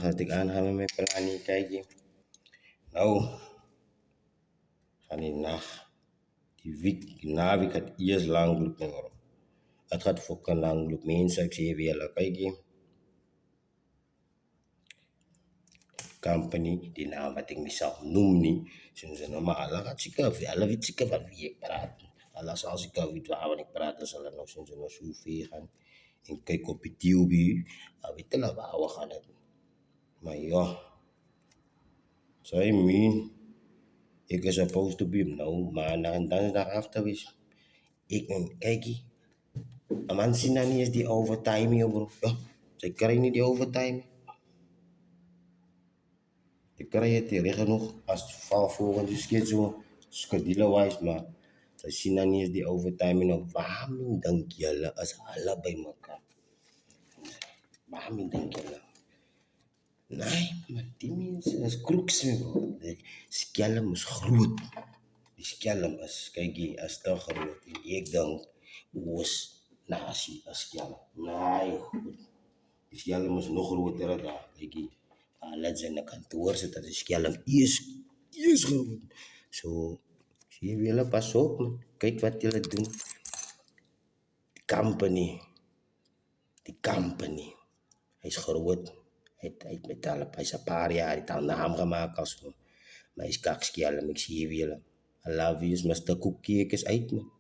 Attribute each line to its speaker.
Speaker 1: Tegaan kami may pelani kay nou gaan die nag die week naweek het eers lang loop bro. Het gaat fucking lang loop mense ek sê weer hulle kykie company die naam wat ek myself noem nie soos nou maar hulle gaat seker hulle weet seker van wie ek praat. Hulle sal seker weet waaroor ek praat as hulle nou soos nou so ver gaan en kyk op die TV, weet hulle waaroor gaan dit. Maar ja, so I mean ek is supposed to be nou maandag en dinsdag after wees. Ek kykie, 'n man sien dan nie eens die overtime hier bro. Ja, sy kry nie die overtime. Ek kry het reg genoeg as val volgens die schedule, schedule-wise, maar sy sien dan nie eens die overtime en waarom dink julle is hulle by mekaar? Waarom dink julle? Nee, maar die mense is kroeks bro. Die skelm is groot. Die skelm is, kykie, is te groot. En ek dink, oos, nasie, is skelm. Nee, goed. Die skelm is nog groter as daar, kykie. Hulle is in 'n kantoor sit, dat die skelm is groot. So, sê julle pas op, man. Kyk wat julle doen. Die company, hy's groot. Hy het met hulle, hy's 'n paar jaar, hy het al naam gemaak as maar hy's kakskelm, ek sê julle. I love you, Mr. Cookie, ek is uit, man.